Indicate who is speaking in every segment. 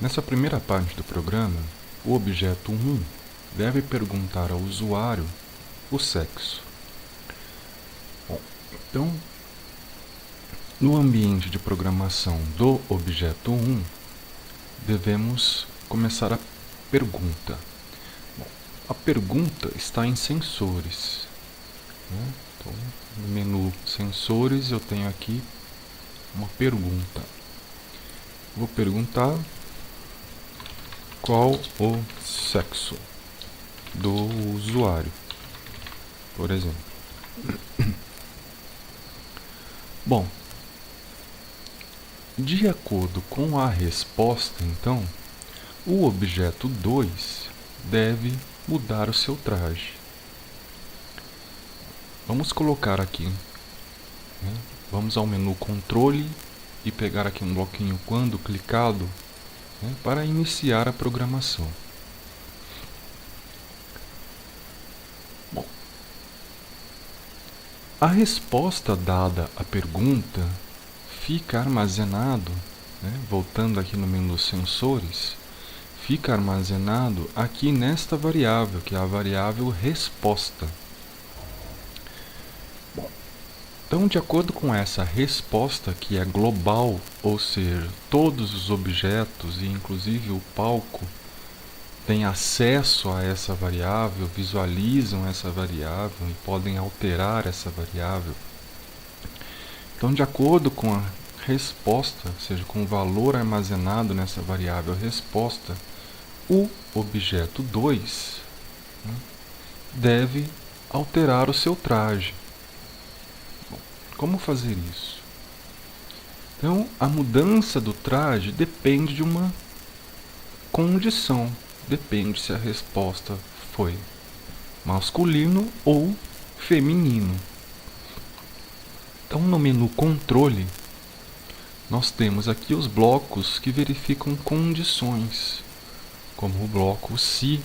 Speaker 1: Nessa primeira parte do programa, o objeto 1 deve perguntar ao usuário o sexo. Bom, então, no ambiente de programação do objeto 1, devemos começar a pergunta. Bom, a pergunta está em sensores. Então, no menu sensores, eu tenho aqui uma pergunta. Vou perguntar qual o sexo do usuário, por exemplo. Bom, de acordo com a resposta, então, o objeto 2 deve mudar o seu traje. Vamos colocar aqui, vamos ao menu controle e pegar aqui um bloquinho quando clicado, para iniciar a programação. Bom, a resposta dada à pergunta fica armazenado, voltando aqui no menu sensores, fica armazenado aqui nesta variável, que é a variável resposta. Bom, então, de acordo com essa resposta, que é global, ou seja, todos os objetos e inclusive o palco têm acesso a essa variável, visualizam essa variável e podem alterar essa variável. Então, de acordo com a resposta, ou seja, com o valor armazenado nessa variável resposta, o objeto 2 deve alterar o seu traje. Bom, como fazer isso? Então, a mudança do traje depende de uma condição. Depende se a resposta foi masculino ou feminino. Então, no menu controle, nós temos aqui os blocos que verificam condições, como o bloco se,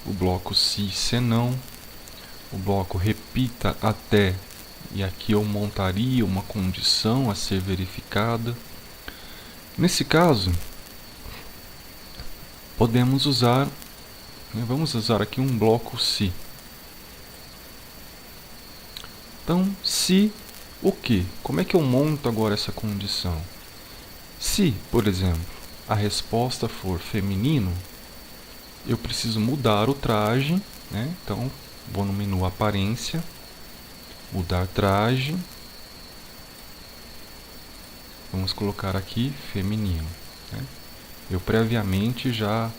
Speaker 1: o bloco se não, o bloco repita até, e aqui eu montaria uma condição a ser verificada. Nesse caso, podemos usar, vamos usar aqui um bloco se. Então, se o que? Como é que eu monto agora essa condição? Se, por exemplo, a resposta for feminino, eu preciso mudar o traje, Então, vou no menu aparência, mudar traje, vamos colocar aqui feminino. Eu previamente já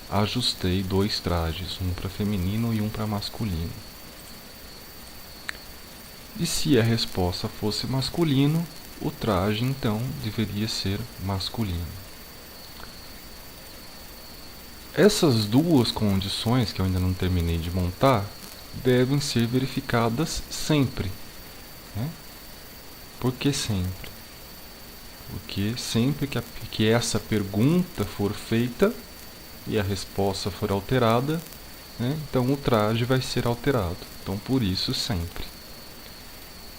Speaker 1: ajustei 2 trajes, um para feminino e um para masculino. E se a resposta fosse masculino, o traje então deveria ser masculino. Essas duas condições, que eu ainda não terminei de montar, devem ser verificadas sempre. Por que sempre? Porque sempre que essa pergunta for feita e a resposta for alterada, então o traje vai ser alterado. Então, por isso, sempre.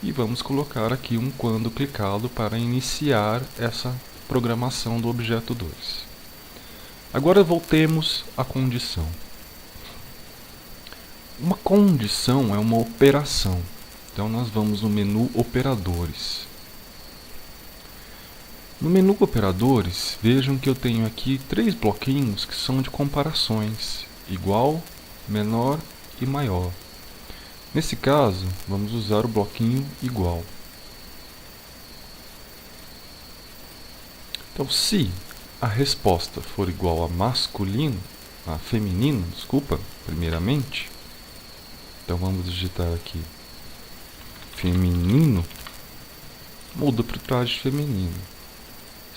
Speaker 1: E vamos colocar aqui um quando clicado para iniciar essa programação do objeto 2. Agora voltemos à condição. Uma condição é uma operação. Então, nós vamos no menu operadores. No menu operadores, vejam que eu tenho aqui 3 bloquinhos que são de comparações: igual, menor e maior. Nesse caso, vamos usar o bloquinho igual. Então, se a resposta for igual a feminino, primeiramente, então vamos digitar aqui feminino, muda para o traje feminino.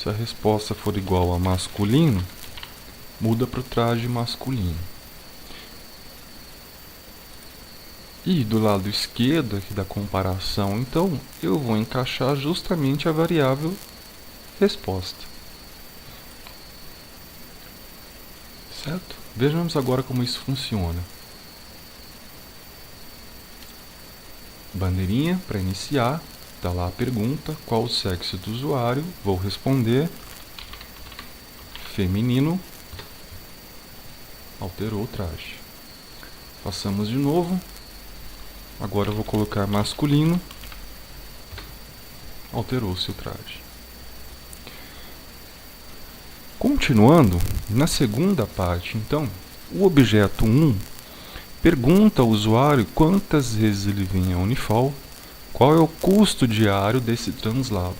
Speaker 1: Se a resposta for igual a masculino, muda para o traje masculino. E do lado esquerdo aqui da comparação, então, eu vou encaixar justamente a variável resposta. Certo? Vejamos agora como isso funciona. Bandeirinha para iniciar. Está lá a pergunta, qual o sexo do usuário? Vou responder feminino, alterou o traje. Passamos de novo. Agora eu vou colocar masculino, alterou-se o traje. Continuando, na segunda parte, então, o objeto 1 pergunta ao usuário quantas vezes ele vem à Unifal, qual é o custo diário desse translado.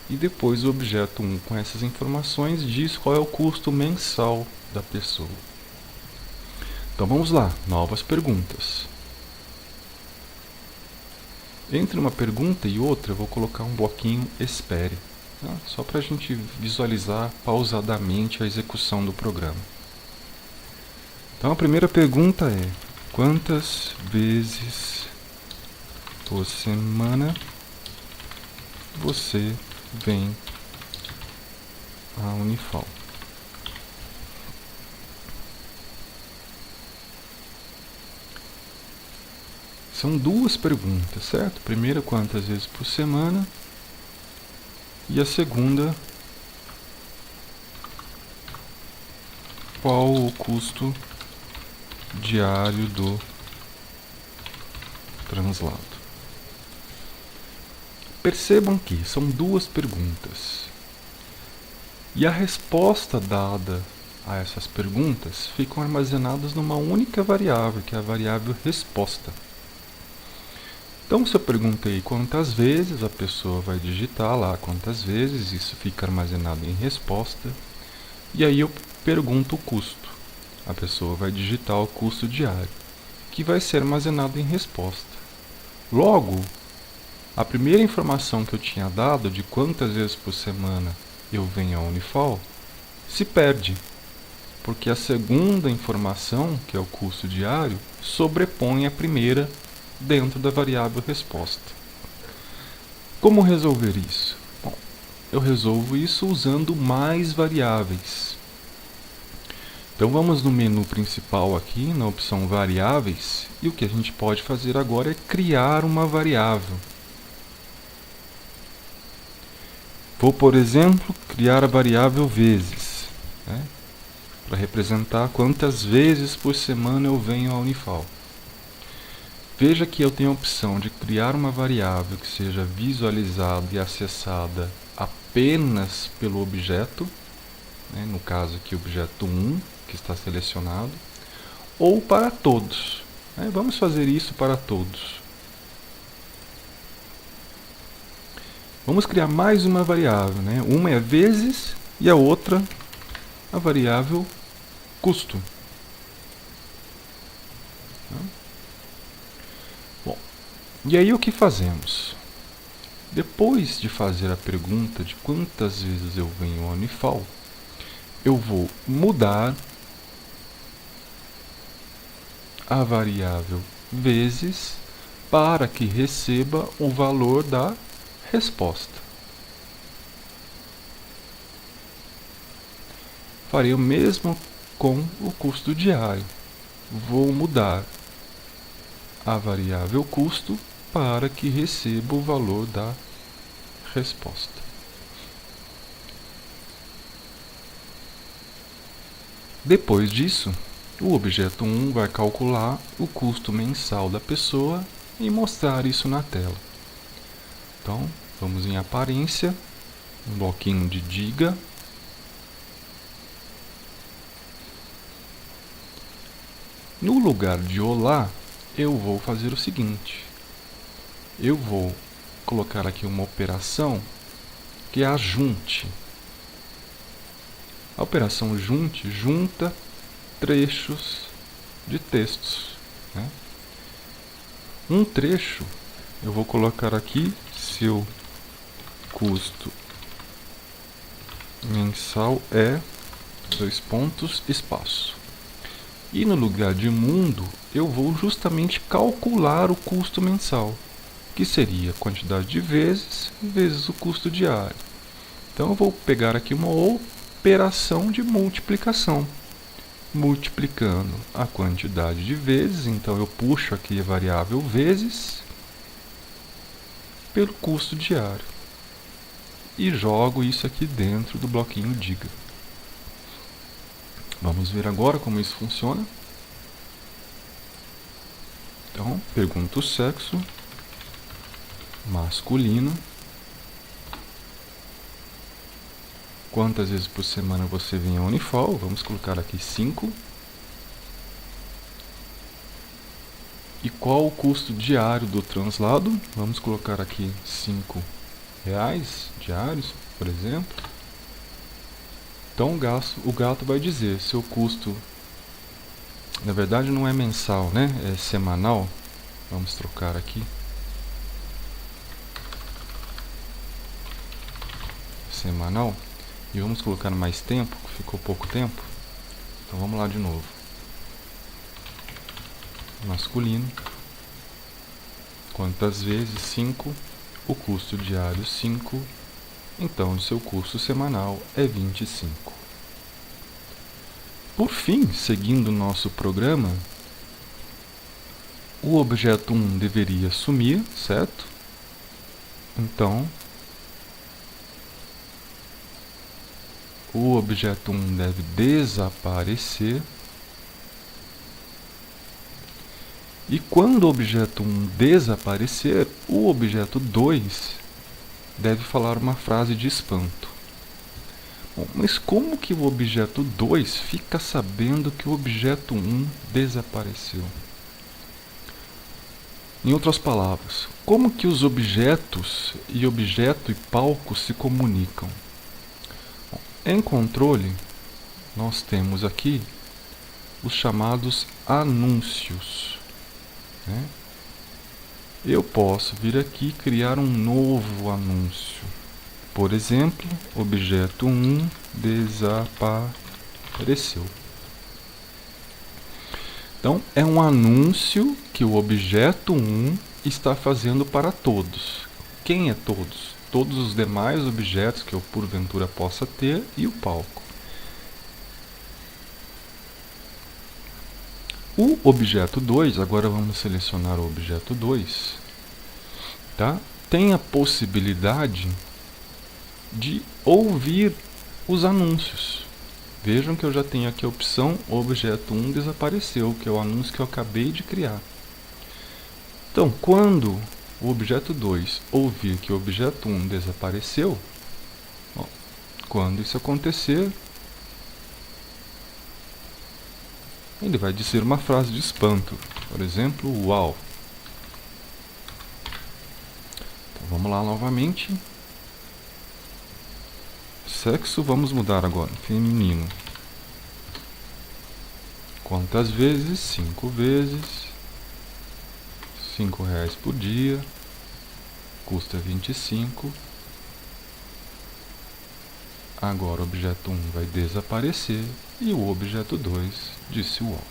Speaker 1: E depois o objeto 1, com essas informações, diz qual é o custo mensal da pessoa. Então vamos lá, novas perguntas. Entre uma pergunta e outra eu vou colocar um bloquinho espere, tá? Só para a gente visualizar pausadamente a execução do programa. Então a primeira pergunta é: quantas vezes por semana você vem à Unifal? São duas perguntas, certo? Primeira, quantas vezes por semana? E a segunda, qual o custo diário do translado? Percebam que são duas perguntas. E a resposta dada a essas perguntas ficam armazenadas numa única variável, que é a variável resposta. Então, se eu perguntei quantas vezes, a pessoa vai digitar lá quantas vezes, isso fica armazenado em resposta. E aí eu pergunto o custo. A pessoa vai digitar o custo diário, que vai ser armazenado em resposta. Logo, a primeira informação que eu tinha dado de quantas vezes por semana eu venho à Unifal se perde, porque a segunda informação, que é o custo diário, sobrepõe a primeira dentro da variável resposta. Como resolver isso? Bom, eu resolvo isso usando mais variáveis. Então vamos no menu principal aqui, na opção variáveis, e o que a gente pode fazer agora é criar uma variável. Vou, por exemplo, criar a variável vezes, né, para representar quantas vezes por semana eu venho à Unifal. Veja que eu tenho a opção de criar uma variável que seja visualizada e acessada apenas pelo objeto, né, no caso aqui o objeto 1, que está selecionado, ou para todos. Né? Vamos fazer isso para todos. Vamos criar mais uma variável. Né? Uma é vezes e a outra a variável custo. Bom, e aí o que fazemos? Depois de fazer a pergunta de quantas vezes eu venho ao Unifal, eu vou mudar a variável vezes para que receba o valor da resposta. Farei o mesmo com o custo diário. Vou mudar a variável custo para que receba o valor da resposta. Depois disso, o objeto 1 vai calcular o custo mensal da pessoa e mostrar isso na tela. Então, vamos em aparência, um bloquinho de diga. No lugar de olá, eu vou fazer o seguinte. Eu vou colocar aqui uma operação que é a junte. A operação junte junta trechos de textos. Né? Um trecho, eu vou colocar aqui seu custo mensal é ... espaço. E no lugar de mundo, eu vou justamente calcular o custo mensal, que seria a quantidade de vezes vezes o custo diário. Então eu vou pegar aqui uma operação de multiplicação, multiplicando a quantidade de vezes. Então eu puxo aqui a variável vezes pelo custo diário e jogo isso aqui dentro do bloquinho diga. Vamos ver agora como isso funciona. Então, pergunta o sexo, masculino. Quantas vezes por semana você vem à Unifal? Vamos colocar aqui 5. E qual o custo diário do translado? Vamos colocar aqui R$ 5 diários, por exemplo. Então o gato vai dizer, seu custo, na verdade não é mensal, né? É semanal. Vamos trocar aqui. Semanal. E vamos colocar mais tempo, que ficou pouco tempo. Então vamos lá de novo. Masculino. Quantas vezes? 5. O custo diário 5. Então o seu custo semanal é 25. Por fim, seguindo o nosso programa, o objeto 1 deveria sumir, certo? Então, o objeto 1 deve desaparecer. E quando o objeto 1 desaparecer, o objeto 2 deve falar uma frase de espanto. Bom, mas como que o objeto 2 fica sabendo que o objeto 1 desapareceu? Em outras palavras, como que os objetos e objeto e palco se comunicam? Bom, em controle, nós temos aqui os chamados anúncios, né? Eu posso vir aqui e criar um novo anúncio. Por exemplo, objeto 1 desapareceu. Então, é um anúncio que o objeto 1 está fazendo para todos. Quem é todos? Todos os demais objetos que eu porventura possa ter e o palco. O objeto 2, agora vamos selecionar o objeto 2, tá? Tem a possibilidade de ouvir os anúncios. Vejam que eu já tenho aqui a opção objeto 1 desapareceu, que é o anúncio que eu acabei de criar. Então, quando o objeto 2 ouvir que o objeto 1 desapareceu, ó, quando isso acontecer, ele vai dizer uma frase de espanto, por exemplo, uau. Então, vamos lá novamente. Sexo, vamos mudar agora, feminino. Quantas vezes? 5 vezes. R$ 5 por dia. Custa 25. Agora o objeto 1 vai desaparecer e o objeto 2 disse uau.